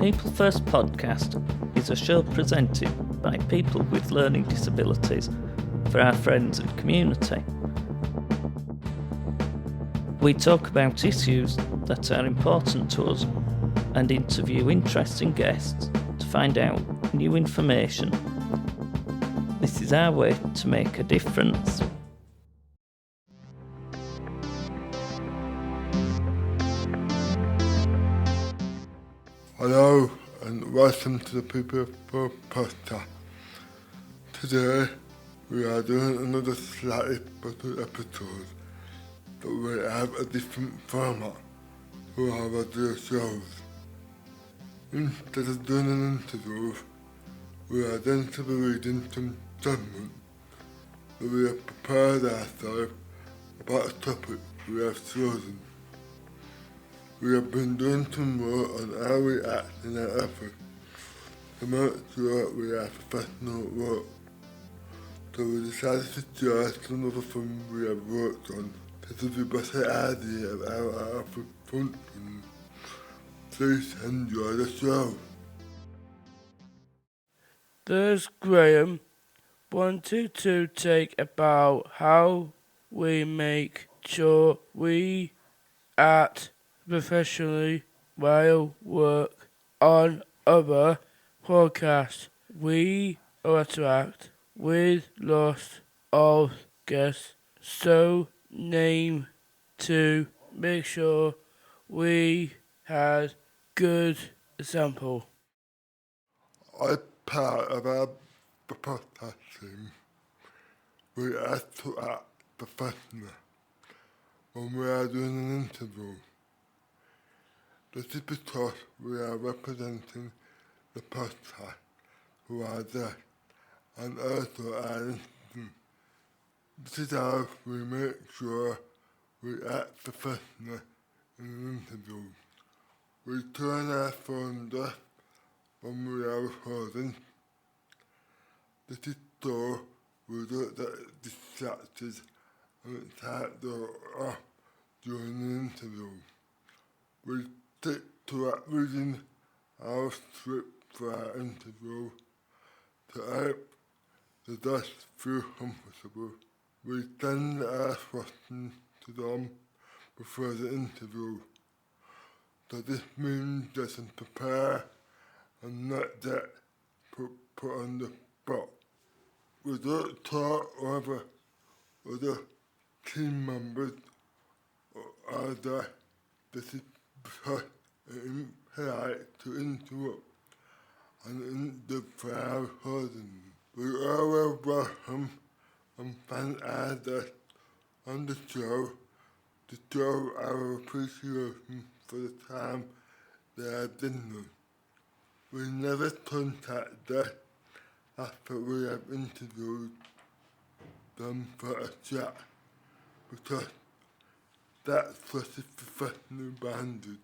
People First podcast is a show presented by people with learning disabilities for our friends and community. We talk about issues that are important to us and interview interesting guests to find out new information. This is our way to make a difference. Hello and welcome to the People First podcast. Today we are doing another slightly better episode, but we have a different format to our regular shows. Instead of doing an interview, we are going to be reading some statements that we have prepared ourselves about a topic we have chosen. We have been doing some work on how we act in our efforts to make sure we are professional at work. So we decided to share some of the things we have worked on to give you a better idea of how our effort functions. Please enjoy the show. There's Graham wanted to take about how we make sure we act professionally while work on other podcasts. We interact with lots of guests, so name to make sure we had good example. As part of our podcast team, we have to act professionally when we are doing an interview. This is because we are representing the podcast who are there and also are listening. This is how we make sure we act professionally in an interview. We turn our phones off when we are recording. This is so we don't get distracted and it's hard to off during an interview. We stick to reading our script for our interview to help the guests feel comfortable. We send our questions to them before the interview. So this means they can prepare and not get put on the spot. We don't talk over other team members or other. This is because it is polite to interrupt and interfere our recording. We always welcome and thank our guests on the show to show our appreciation for the time they have given us. We never contact guests after we have interviewed them for a chat because that's what is professional boundary.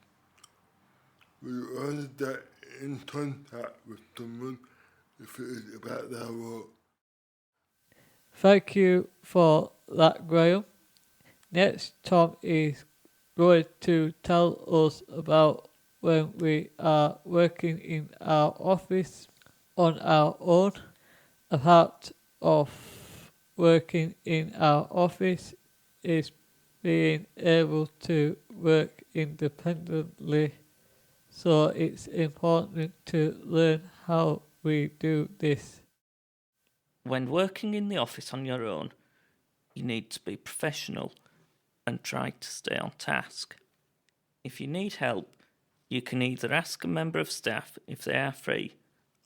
We only get in contact with someone if it is about their work. Thank you for that, Graham. Next, Tom is going to tell us about when we are working in our office on our own. A part of working in our office is being able to work independently, so it's important to learn how we do this. When working in the office on your own, you need to be professional and try to stay on task. If you need help, you can either ask a member of staff if they are free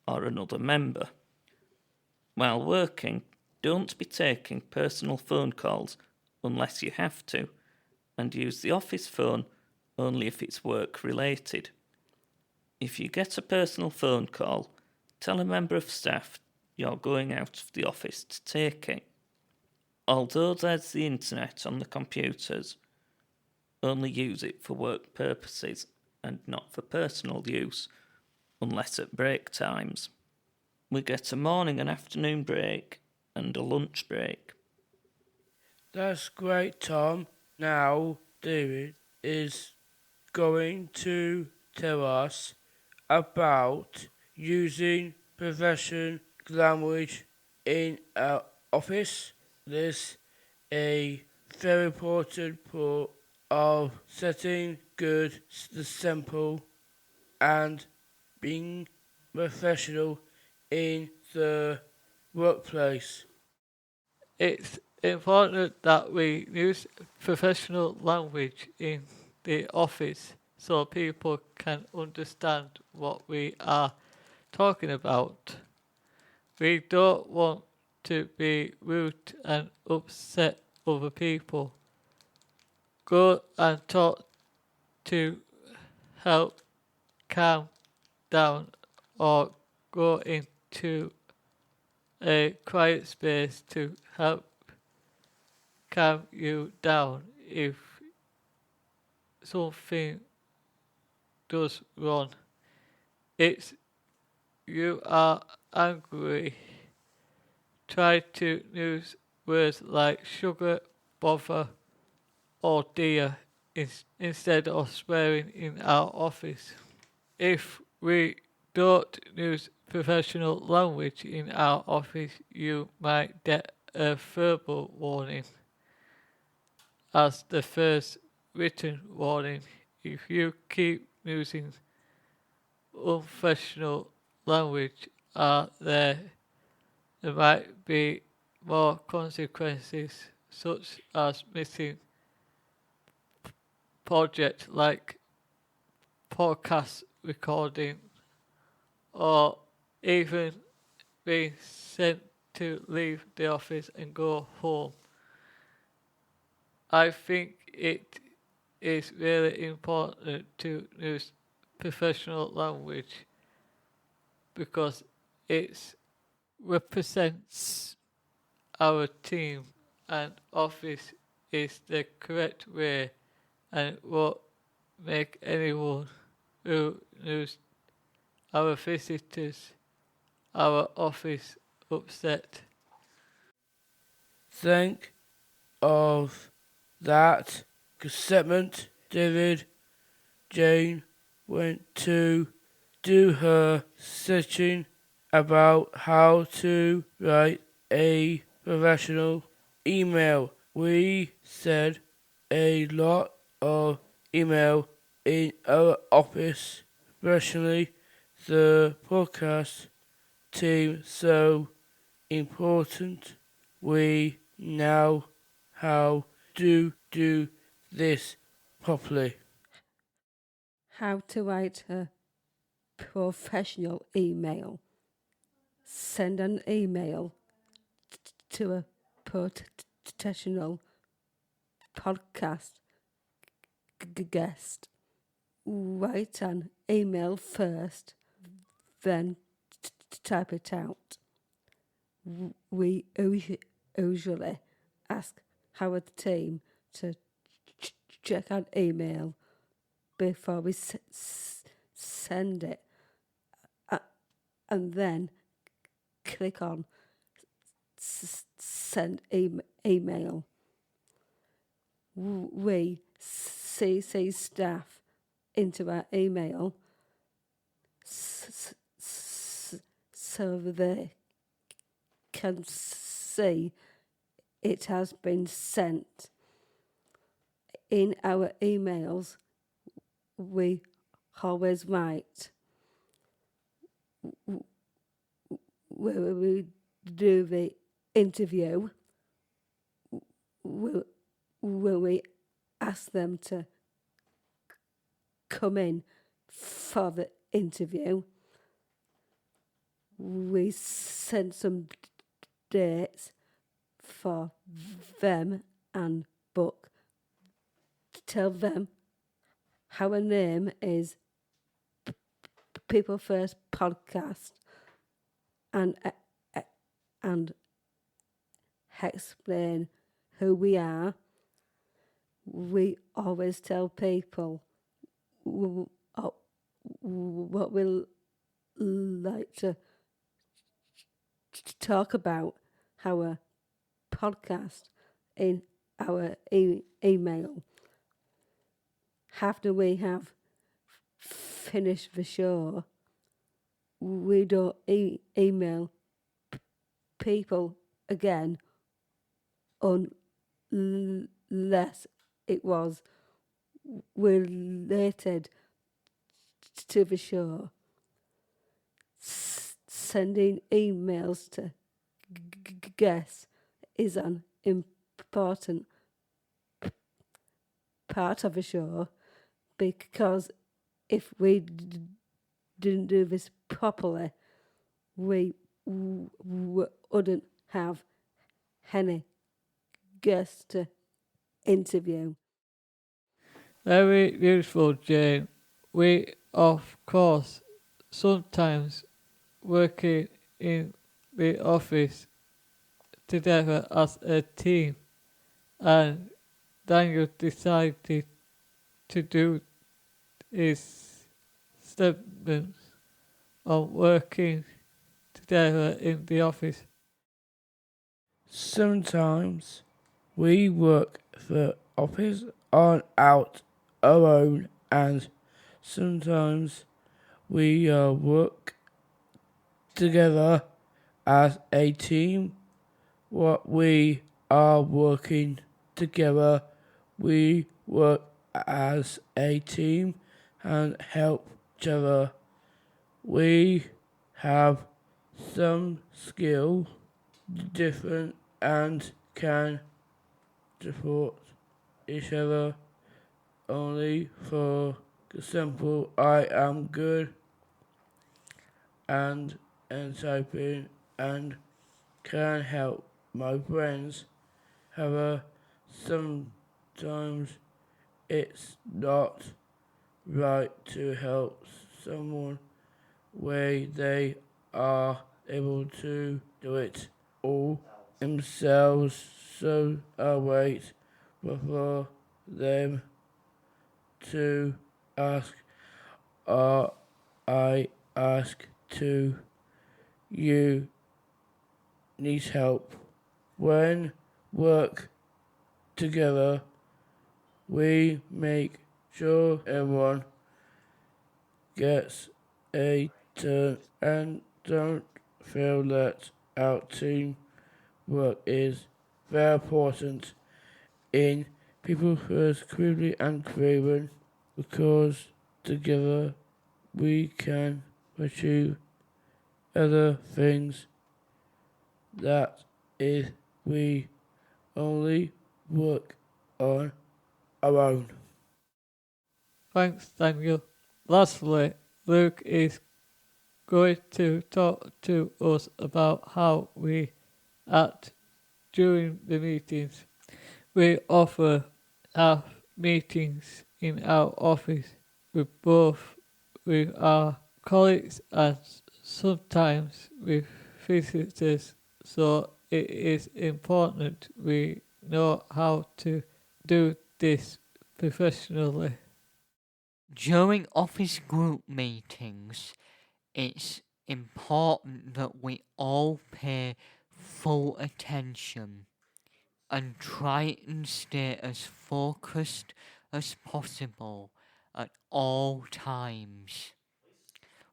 or another member. While working, don't be taking personal phone calls unless you have to, and use the office phone only if it's work related. If you get a personal phone call, tell a member of staff you're going out of the office to take it. Although there's the internet on the computers, only use it for work purposes and not for personal use, unless at break times. We get a morning and afternoon break and a lunch break. That's great, Tom. Now David is going to tell us about using professional language in our office. This is a very important part of setting good example and being professional in the workplace. It's important that we use professional language in the office so people can understand what we are talking about. We don't want to be rude and upset other people. Go and talk to help calm down or go into a quiet space to help calm you down if something does wrong. It's you are angry. Try to use words like sugar, bother, or dear instead of swearing in our office. If we don't use professional language in our office, you might get a verbal warning as the first written warning. If you keep using unprofessional language, there might be more consequences, such as missing projects like podcast recording or even being sent to leave the office and go home. I think it is really important to use professional language because it represents our team and office is the correct way and it won't make anyone who knows our visitors, our office upset. Think of that segment. David Jane went to do her searching about how to write a professional email. We said a lot of email in our office, especially the podcast team, so important. We know how to do this properly. How to write a professional email. Send an email to a professional podcast guest. Write an email first, then type it out. We usually ask our team to check an email before we send it, and then click on send email. We CC staff into our email so they can see it has been sent. In our emails, we always write where we do the interview, when we ask them to come in for the interview, we send some dates for them and book. Tell them our name is People First Podcast and explain who we are. We always tell people what we like to talk about our podcast in our email. After we have finished the show, we don't email people again unless it was related to the show. Sending emails to guests is an important part of the show, because if we didn't do this properly, we wouldn't have any guests to interview. Very useful, Jane. We, of course, sometimes working in the office together as a team, and Daniel decided to do his statements on working together in the office. Sometimes we work the office on out our own, and sometimes we work together as a team. What we are working together, we work as a team and help each other. We have some skill different and can support each other. Only for example, I am good and typing and can help my friends. However, sometimes it's not right to help someone where they are able to do it all themselves, so I wait for them to ask, or I ask to you need help. When work together, we make sure everyone gets a turn and don't feel that our team work is very important in people first quickly and craven, because together we can achieve other things that if we only work on our own. Thanks, Daniel. Lastly, Luke is going to talk to us about how we act during the meetings. We often have meetings in our office with our colleagues and sometimes with visitors, so it is important we know how to do this professionally. During office group meetings, it's important that we all pay full attention and try and stay as focused as possible at all times.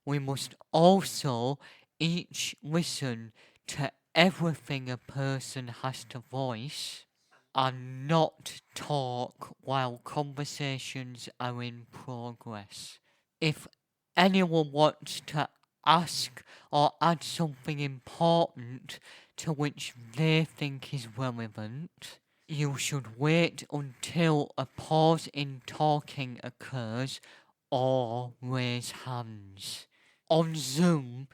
We must also each listen to everything a person has to voice and not talk while conversations are in progress. If anyone wants to ask or add something important to which they think is relevant, you should wait until a pause in talking occurs or raise hands. On Zoom,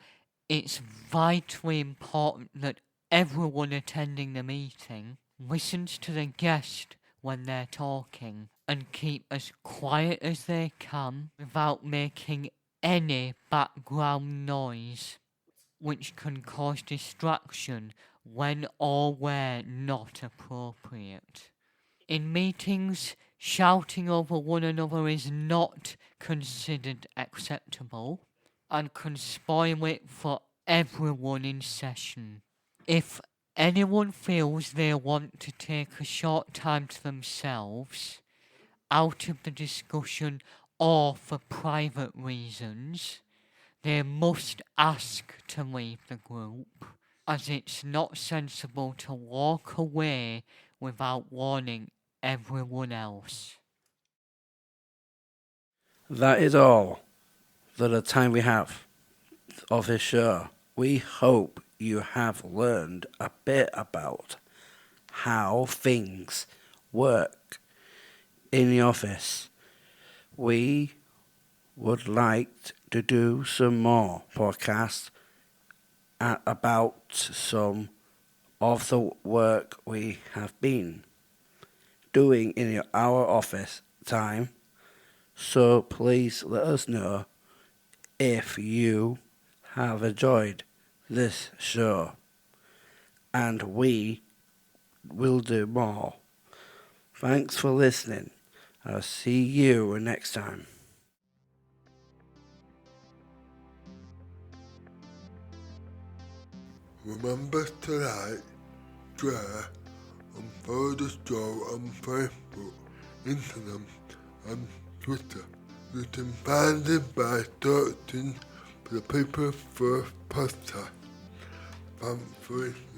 it's vitally important that everyone attending the meeting listens to the guest when they're talking and keep as quiet as they can without making any background noise, which can cause distraction when or where not appropriate. In meetings, shouting over one another is not considered acceptable and can spoil it for everyone in session. If anyone feels they want to take a short time to themselves, out of the discussion or for private reasons, they must ask to leave the group, as it's not sensible to walk away without warning everyone else. That is all for the time we have of this show. We hope you have learned a bit about how things work in the office. We would like to do some more podcasts about some of the work we have been doing in our office time. So please let us know if you have enjoyed this show, and we will do more. Thanks for listening. I'll see you next time. Remember to like, share, and follow the show on Facebook, Instagram, and Twitter. You can find it by searching for the Paper First podcast. Thanks for listening.